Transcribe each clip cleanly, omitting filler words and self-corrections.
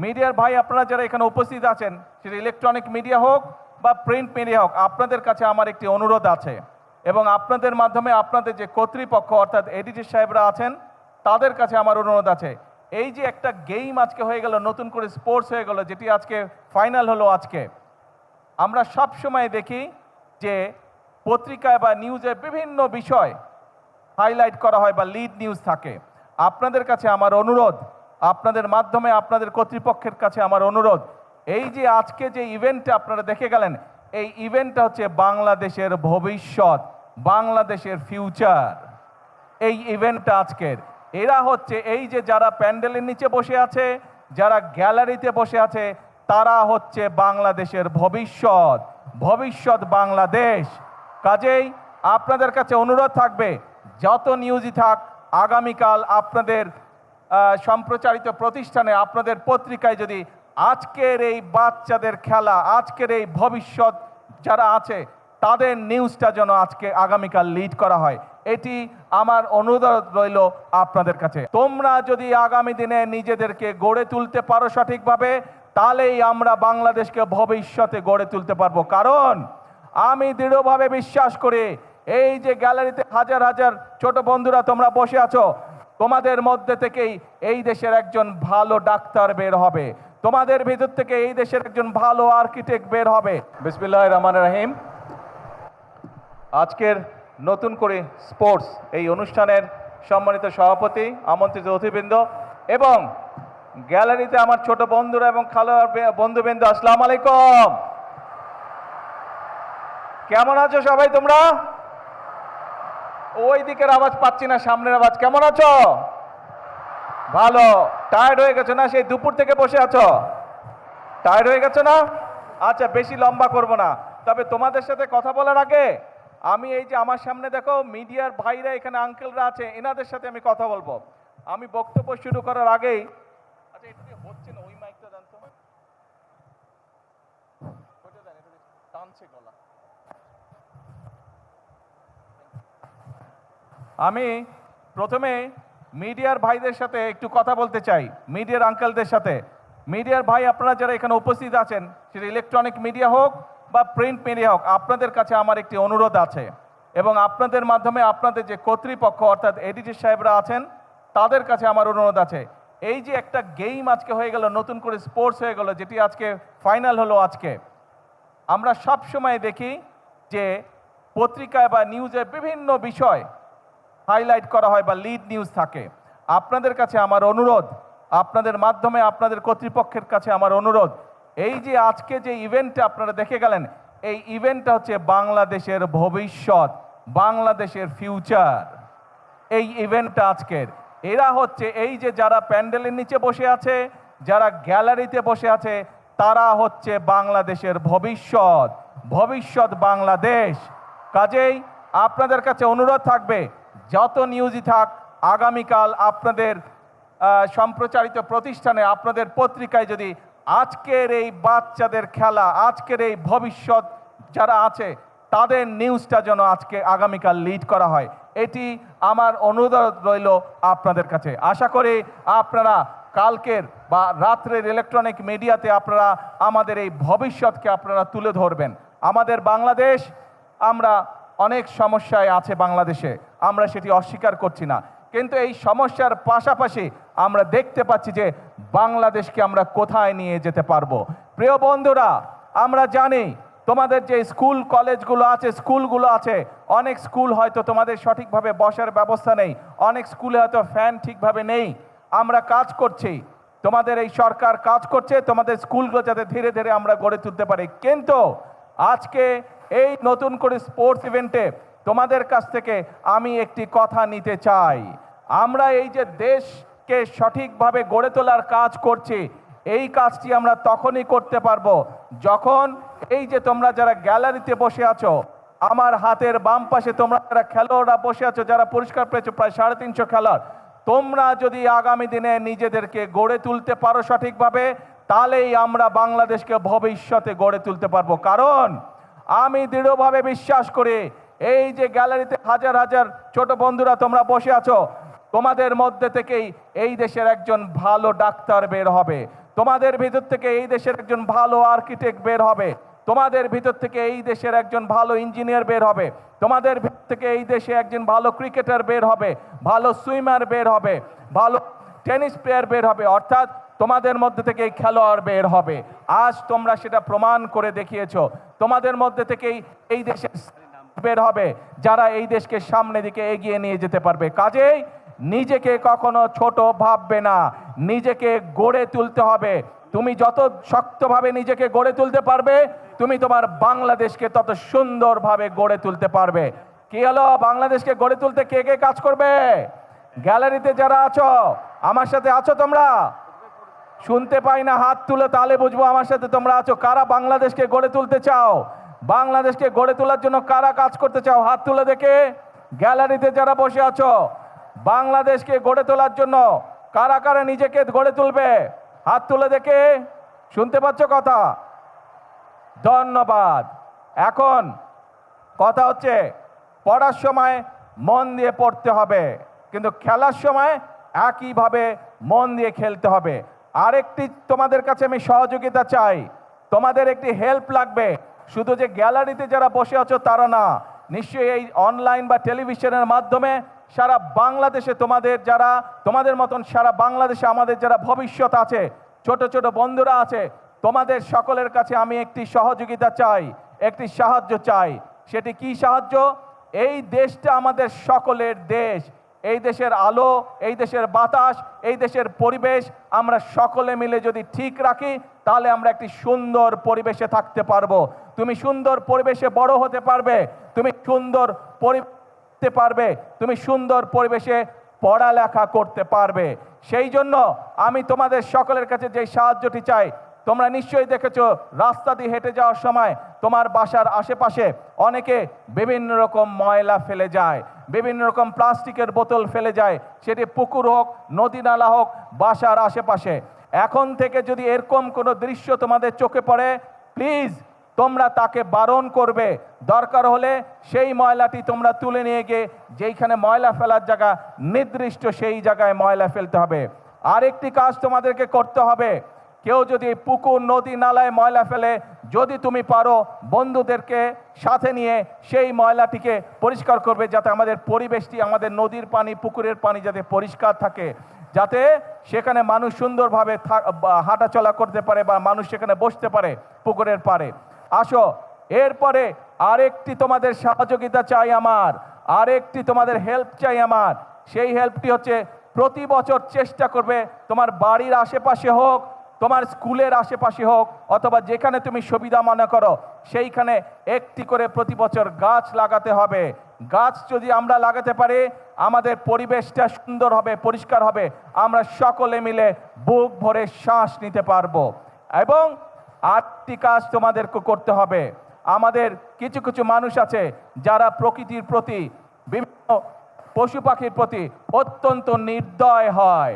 মিডিয়ার ভাই আপনারা যারা এখানে উপস্থিত আছেন, সেটা ইলেকট্রনিক মিডিয়া হোক বা প্রিন্ট মিডিয়া হোক, আপনাদের কাছে আমার একটি অনুরোধ আছে এবং আপনাদের মাধ্যমে আপনাদের যে কর্তৃপক্ষ অর্থাৎ এডিটর সাহেবরা আছেন তাদের কাছে আমার অনুরোধ আছে। এই যে একটা গেম আজকে হয়ে গেল, নতুন করে স্পোর্টস হয়ে গেল, যেটি আজকে ফাইনাল হলো আজকে, আমরা সব সময় দেখি যে পত্রিকায় বা নিউজে বিভিন্ন বিষয় হাইলাইট করা হয় বা লিড নিউজ থাকে। আপনাদের কাছে আমার অনুরোধ, আপনাদের মাধ্যমে আপনাদের কর্তৃপক্ষের কাছে আমার অনুরোধ, এই যে আজকে যে ইভেন্টটা আপনারা দেখে গেলেন, এই ইভেন্টটা হচ্ছে বাংলাদেশের ভবিষ্যৎ, বাংলাদেশের ফিউচার। এই ইভেন্টটা আজকের, এরা হচ্ছে এই যে যারা প্যান্ডেলের নিচে বসে আছে, যারা গ্যালারিতে বসে আছে, তারা হচ্ছে বাংলাদেশের ভবিষ্যৎ, ভবিষ্যৎ বাংলাদেশ। কাজেই আপনাদের কাছে অনুরোধ থাকবে, যত নিউজই থাক, আগামীকাল আপনাদের সম্প্রচারিত প্রতিষ্ঠানে, আপনাদের পত্রিকায় যদি আজকের এই বাচ্চাদের খেলা, আজকের এই ভবিষ্যৎ যারা আছে তাদের নিউজটা যেন আজকে আগামীকাল লিড করা হয়, এটি আমার অনুরোধ রইল আপনাদের কাছে। তোমরা যদি আগামী দিনে নিজেদেরকে গড়ে তুলতে পারো সঠিকভাবে, তাহলেই আমরা বাংলাদেশকে ভবিষ্যতে গড়ে তুলতে পারবো। কারণ আমি দৃঢ়ভাবে বিশ্বাস করি, এই যে গ্যালারিতে হাজার হাজার ছোট বন্ধুরা তোমরা বসে আছো, তোমাদের মধ্যে থেকেই এই দেশের একজন ভালো ডাক্তার বের হবে, তোমাদের ভিতর থেকে এই দেশের একজন ভালো আর্কিটেক্ট বের হবে। বিসমিল্লাহির রহমানির রহিম। আজকের নতুন করে স্পোর্টস এই অনুষ্ঠানের সম্মানিত সভাপতি, আমন্ত্রিত অতিথিবৃন্দ এবং গ্যালারিতে আমার ছোট বন্ধুরা এবং খেলোয়াড় বন্ধুবৃন্দ, আসসালামু আলাইকুম। কেমন আছো সবাই তোমরা? ওই দিকের আওয়াজ পাচ্ছি না, সামনের আওয়াজ। কেমন আছো? ভালো। টায়ার্ড হয়ে গেছো না? সেই দুপুর থেকে বসে আছো, টায়ার্ড হয়ে গেছো না? আচ্ছা, বেশি লম্বা করব না। তবে তোমাদের সাথে কথা বলার আগে আমি এই যে আমার সামনে দেখো মিডিয়ার ভাইরা এখানে আঙ্কেলরা আছে, এনাদের সাথে আমি কথা বলবো। আমি বক্তব্য শুরু করার আগেই, আচ্ছা এটা দিয়ে হচ্ছে না, ওই মাইকটা জানতো টানছে গলা। আমি প্রথমে মিডিয়ার ভাইদের সাথে একটু কথা বলতে চাই, মিডিয়ার আঙ্কেলদের সাথে। মিডিয়ার ভাই আপনারা যারা এখানে উপস্থিত আছেন, সেটা ইলেকট্রনিক মিডিয়া হোক বা প্রিন্ট মিডিয়া হোক, আপনাদের কাছে আমার একটি অনুরোধ আছে এবং আপনাদের মাধ্যমে আপনাদের যে কর্তৃপক্ষ অর্থাৎ এডিটর সাহেবরা আছেন তাদের কাছে আমার অনুরোধ আছে। এই যে একটা গেম আজকে হয়ে গেল, নতুন করে স্পোর্টস হয়ে গেল, যেটি আজকে ফাইনাল হলো আজকে, আমরা সব সময় দেখি যে পত্রিকায় বা নিউজে বিভিন্ন বিষয় হাইলাইট করা হয় বা লিড নিউজ থাকে। আপনাদের কাছে আমার অনুরোধ, আপনাদের মাধ্যমে আপনাদের কর্তৃপক্ষের কাছে আমার অনুরোধ, এই যে আজকে যে ইভেন্টটা আপনারা দেখে গেলেন, এই ইভেন্টটা হচ্ছে বাংলাদেশের ভবিষ্যৎ, বাংলাদেশের ফিউচার। এই ইভেন্টটা আজকের, এরা হচ্ছে এই যে যারা প্যান্ডেলের নিচে বসে আছে, যারা গ্যালারিতে বসে আছে, তারা হচ্ছে বাংলাদেশের ভবিষ্যৎ, ভবিষ্যৎ বাংলাদেশ। কাজেই আপনাদের কাছে অনুরোধ থাকবে, যত নিউজই থাক, আগামীকাল আপনাদের সম্প্রচারিত প্রতিষ্ঠানে, আপনাদের পত্রিকায় যদি আজকের এই বাচ্চাদের খেলা, আজকের এই ভবিষ্যৎ যারা আছে তাদের নিউজটা যেন আজকে আগামীকাল লিড করা হয়, এটি আমার অনুরোধ রইল আপনাদের কাছে। আশা করি আপনারা কালকের বা রাত্রের ইলেকট্রনিক মিডিয়াতে আপনারা আমাদের এই ভবিষ্যৎকে আপনারা তুলে ধরবেন। আমাদের বাংলাদেশ, আমরা অনেক সমস্যায় আছে বাংলাদেশে, আমরা সেটি অস্বীকার করছি না, কিন্তু এই সমস্যার পাশাপাশি আমরা দেখতে পাচ্ছি যে বাংলাদেশকে আমরা কোথায় নিয়ে যেতে পারবো। প্রিয় বন্ধুরা, আমরা জানি তোমাদের যে স্কুল কলেজগুলো আছে, স্কুলগুলো আছে, অনেক স্কুল হয়তো তোমাদের সঠিকভাবে বসার ব্যবস্থা নেই, অনেক স্কুলে হয়তো ফ্যান ঠিকভাবে নেই। আমরা কাজ করছি, তোমাদের এই সরকার কাজ করছে তোমাদের স্কুলগুলো যাতে ধীরে ধীরে আমরা গড়ে তুলতে পারি। কিন্তু আজকে এই নতুন করে স্পোর্টস ইভেন্টে তোমাদের কাছ থেকে আমি একটি কথা নিতে চাই। আমরা এই যে দেশকে সঠিকভাবে গড়ে তোলার কাজ করছি, এই কাজটি আমরা তখনই করতে পারবো যখন এই যে তোমরা যারা গ্যালারিতে বসে আছো, আমার হাতের বাম পাশে তোমরা যারা খেলোয়াড়রা বসে আছো, যারা পুরস্কার পেয়েছো প্রায় 350 খেলোয়াড়, তোমরা যদি আগামী দিনে নিজেদেরকে গড়ে তুলতে পারো সঠিকভাবে, তাহলেই আমরা বাংলাদেশকে ভবিষ্যতে গড়ে তুলতে পারবো। কারণ আমি দৃঢ়ভাবে বিশ্বাস করি, এই যে গ্যালারিতে হাজার হাজার ছোট বন্ধুরা তোমরা বসে আছো, তোমাদের মধ্যে থেকেই এই দেশের একজন ভালো ডাক্তার বের হবে, তোমাদের ভিতর থেকে এই দেশের একজন ভালো আর্কিটেক্ট বের হবে, তোমাদের ভিতর থেকে এই দেশের একজন ভালো ইঞ্জিনিয়ার বের হবে, তোমাদের ভিতর থেকে এই দেশে একজন ভালো ক্রিকেটার বের হবে, ভালো সুইমার বের হবে, ভালো টেনিস প্লেয়ার বের হবে, অর্থাৎ তোমাদের মধ্যে থেকে খেলোয়াড় বের হবে। আজ তোমরা সেটা প্রমাণ করে দেখিয়েছো। তোমাদের মধ্যে থেকেই এই দেশের বের হবে যারা এই দেশকে সামনে দিকে এগিয়ে নিয়ে যেতে পারবে। কাজেই নিজেকে কখনো ছোট ভাববে না, নিজেকে গড়ে তুলতে হবে। তুমি যত শক্তভাবে নিজেকে গড়ে তুলতে পারবে, তুমি তোমার বাংলাদেশকে তত সুন্দরভাবে গড়ে তুলতে পারবে। কি হলো, বাংলাদেশকে গড়ে তুলতে কে কে কাজ করবে? গ্যালারিতে যারা আছো, আমার সাথে আছো তোমরা? শুনতে পাই না, হাত তুলে তাহলে বুঝবো আমার সাথে তোমরা আছো। কারা বাংলাদেশকে গড়ে তুলতে চাও? বাংলাদেশকে গড়ে তোলার জন্য কারা কাজ করতে চাও? হাত তুলে দেখে। গ্যালারিতে যারা বসে আছো, বাংলাদেশকে গড়ে তোলার জন্য কারা কারা নিজেকে গড়ে তুলবে? হাত তুলে দেখে। শুনতে পাচ্ছ কথা? ধন্যবাদ। এখন কথা হচ্ছে, পড়ার সময় মন দিয়ে পড়তে হবে, কিন্তু খেলার সময় একইভাবে মন দিয়ে খেলতে হবে। আরেকটি তোমাদের কাছে আমি সহযোগিতা চাই, তোমাদের একটি হেল্প লাগবে। শুধু যে গ্যালারিতে যারা বসে আছো তারা না, নিশ্চয়ই এই অনলাইন বা টেলিভিশনের মাধ্যমে সারা বাংলাদেশে তোমাদের মতন সারা বাংলাদেশে আমাদের যারা ভবিষ্যৎ আছে, ছোট ছোট বন্ধুরা আছে, তোমাদের সকলের কাছে আমি একটি সহযোগিতা চাই, একটি সাহায্য চাই। সেটি কি সাহায্য? এই দেশটা আমাদের সকলের দেশ। এই দেশের আলো, এই দেশের বাতাস, এই দেশের পরিবেশ আমরা সকলে মিলে যদি ঠিক রাখি, তাহলে আমরা একটি সুন্দর পরিবেশে থাকতে পারবো। তুমি সুন্দর পরিবেশে বড় হতে পারবে, তুমি সুন্দর পারবে, তুমি সুন্দর পরিবেশে পড়ালেখা করতে পারবে। সেই জন্য আমি তোমাদের সকলের কাছে যে সাহায্যটি চাই, তোমরা নিশ্চয়ই দেখেছো রাস্তা দিয়ে হেঁটে যাওয়ার সময় তোমার বাসার আশেপাশে অনেকে বিভিন্ন রকম ময়লা ফেলে যায়, বিভিন্ন রকম প্লাস্টিকের বোতল ফেলে যায়, সেটি পুকুর হোক, নদী নালা হোক, বাসার আশেপাশে। এখন থেকে যদি এরকম কোনো দৃশ্য তোমাদের চোখে পড়ে, প্লিজ তোমরা তাকে বারণ করবে। দরকার হলে সেই ময়লাটি তোমরা তুলে নিয়ে গিয়ে যেইখানে ময়লা ফেলার জায়গা নির্দিষ্ট, সেই জায়গায় ময়লা ফেলতে হবে। আরেকটি কাজ তোমাদেরকে করতে হবে, কেউ যদি পুকুর, নদী, নালায় ময়লা ফেলে, যদি তুমি পারো বন্ধুদেরকে সাথে নিয়ে সেই ময়লাটিকে পরিষ্কার করবে, যাতে আমাদের পরিবেশটি, আমাদের নদীর পানি, পুকুরের পানি যাতে পরিষ্কার থাকে, যাতে সেখানে মানুষ সুন্দরভাবে হাঁটাচলা করতে পারে বা মানুষ সেখানে বসতে পারে পুকুরের পাড়ে। আসো, এরপরে আরেকটি তোমাদের সহযোগিতা চাই আমার, আরেকটি তোমাদের হেল্প চাই আমার। সেই হেল্পটি হচ্ছে, প্রতি বছর চেষ্টা করবে তোমার বাড়ির আশেপাশে হোক, তোমার স্কুলের আশেপাশে হোক, অথবা যেখানে তুমি সুবিধা মনে করো, সেইখানে একটি করে প্রতি বছর গাছ লাগাতে হবে। গাছ যদি আমরা লাগাতে পারি, আমাদের পরিবেশটা সুন্দর হবে, পরিষ্কার হবে, আমরা সকলে মিলে বুক ভরে শ্বাস নিতে পারবো। এবং আরেকটি কাজ তোমাদেরকে করতে হবে, আমাদের কিছু কিছু মানুষ আছে যারা প্রকৃতির প্রতি, বিভিন্ন পশু পাখির প্রতি অত্যন্ত নির্দয় হয়।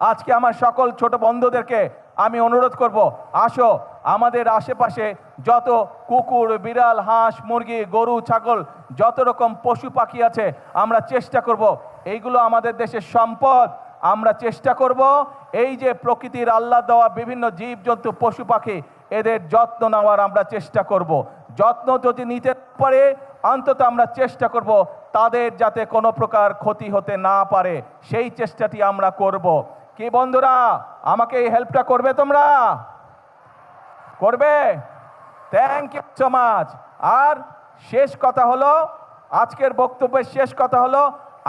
আজকে আমার সকল ছোট বন্ধুদেরকে আমি অনুরোধ করব, আসো আমাদের আশেপাশে যত কুকুর, বিড়াল, হাঁস, মুরগি, গরু, ছাগল, যত রকম পশু পাখি আছে, আমরা চেষ্টা করব, এইগুলো আমাদের দেশের সম্পদ। আমরা চেষ্টা করব এই যে প্রকৃতির আল্লাহ দেওয়া বিভিন্ন জীবজন্তু, পশু পাখি, এদের যত্ন নেওয়ার আমরা চেষ্টা করব। যত্ন যদি নিতে পারে, অন্তত আমরা চেষ্টা করব তাদের যাতে কোনো প্রকার ক্ষতি হতে না পারে, সেই চেষ্টাটি আমরা করব। কি বন্ধুরা, আমাকে এই হেল্পটা করবে? তোমরা করবে? Thank you so much. আর শেষ কথা হলো, আজকের বক্তব্যের শেষ কথা হলো,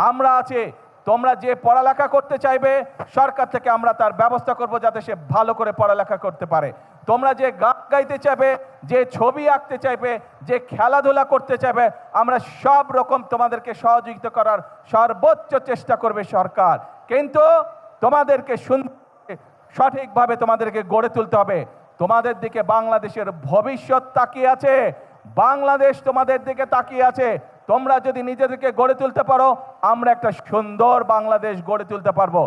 আমরা আছি, তোমরা যে পড়ালেখা করতে চাইবে, সরকার থেকে আমরা তার ব্যবস্থা করব যাতে সে ভালো করে পড়ালেখা করতে পারে। তোমরা যে গান গাইতে চাইবে, যে ছবি আঁকতে চাইবে, যে খেলাধুলা করতে চাইবে, আমরা সব রকম তোমাদেরকে সহযোগিতা করার সর্বোচ্চ চেষ্টা করবে সরকার। কিন্তু তোমাদেরকে সঠিকভাবে তোমাদেরকে গড়ে তুলতে হবে। তোমাদের দিকে বাংলাদেশের ভবিষ্যৎ তাকিয়ে আছে, বাংলাদেশ তোমাদের দিকে তাকিয়ে আছে। তোমরা যদি নিজেদেরকে গড়ে তুলতে পারো, আমরা একটা সুন্দর বাংলাদেশ গড়ে তুলতে পারবো।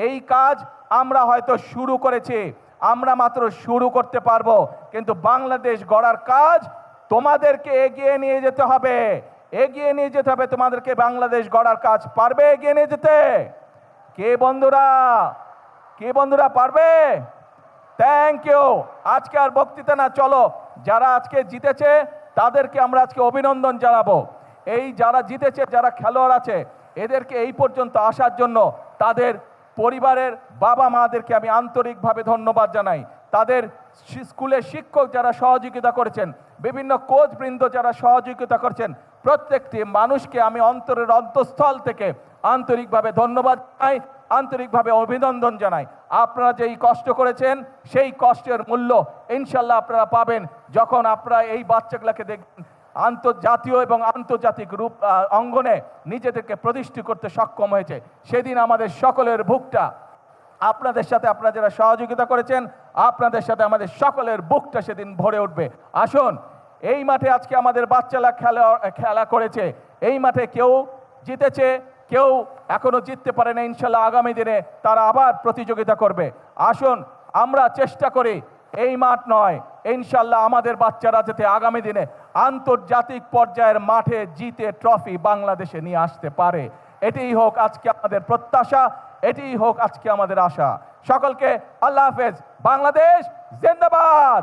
এই কাজ আমরা হয়তো শুরু করেছি, আমরা মাত্র শুরু করতে পারবো, কিন্তু বাংলাদেশ গড়ার কাজ তোমাদেরকে এগিয়ে নিয়ে যেতে হবে, এগিয়ে নিয়ে যেতে হবে তোমাদেরকে। বাংলাদেশ গড়ার কাজ পারবে এগিয়ে নিয়ে যেতে? কে বন্ধুরা, কে বন্ধুরা পারবে? Thank you. আজকে আর বক্তৃতা না, চলো যারা আজকে জিতেছে তাদেরকে আমরা আজকে অভিনন্দন জানাবো। এই যারা জিতেছে, যারা খেলোয়াড় আছে, এদেরকে এই পর্যন্ত আসার জন্য তাদের পরিবারের বাবা মাদেরকে আমি আন্তরিকভাবে ধন্যবাদ জানাই। তাদের স্কুলের শিক্ষক যারা সহযোগিতা করেছেন, বিভিন্ন কোচ বৃন্দ যারা সহযোগিতা করছেন, প্রত্যেকটি মানুষকে আমি অন্তরের অন্তঃস্থল থেকে আন্তরিকভাবে ধন্যবাদ জানাই, আন্তরিকভাবে অভিনন্দন জানাই। আপনারা যেই কষ্ট করেছেন সেই কষ্টের মূল্য ইনশাল্লাহ আপনারা পাবেন যখন আপনারা এই বাচ্চাগুলোকে দেখবেন আন্তর্জাতীয় এবং আন্তর্জাতিক রূপ অঙ্গনে নিজেদেরকে প্রতিষ্ঠিত করতে সক্ষম হয়েছে। সেদিন আমাদের সকলের বুকটা আপনাদের সাথে, আপনারা যারা সহযোগিতা করেছেন, আপনাদের সাথে আমাদের সকলের বুকটা সেদিন ভরে উঠবে। আসুন, এই মাঠে আজকে আমাদের বাচ্চারা খেলা করেছে, এই মাঠে কেউ জিতেছে, কেউ এখনো জিততে পারে না। ইনশাল্লাহ আগামী দিনে তারা আবার প্রতিযোগিতা করবে। আসুন আমরা চেষ্টা করি, এই মাঠ নয়, ইনশাল্লাহ আমাদের বাচ্চারা যাতে আগামী দিনে আন্তর্জাতিক পর্যায়ের মাঠে জিতে ট্রফি বাংলাদেশে নিয়ে আসতে পারে। এটাই হোক আজকে আমাদের প্রত্যাশা, এটাই হোক আজকে আমাদের আশা। সকলকে আল্লাহ হাফেজ। বাংলাদেশ জিন্দাবাদ।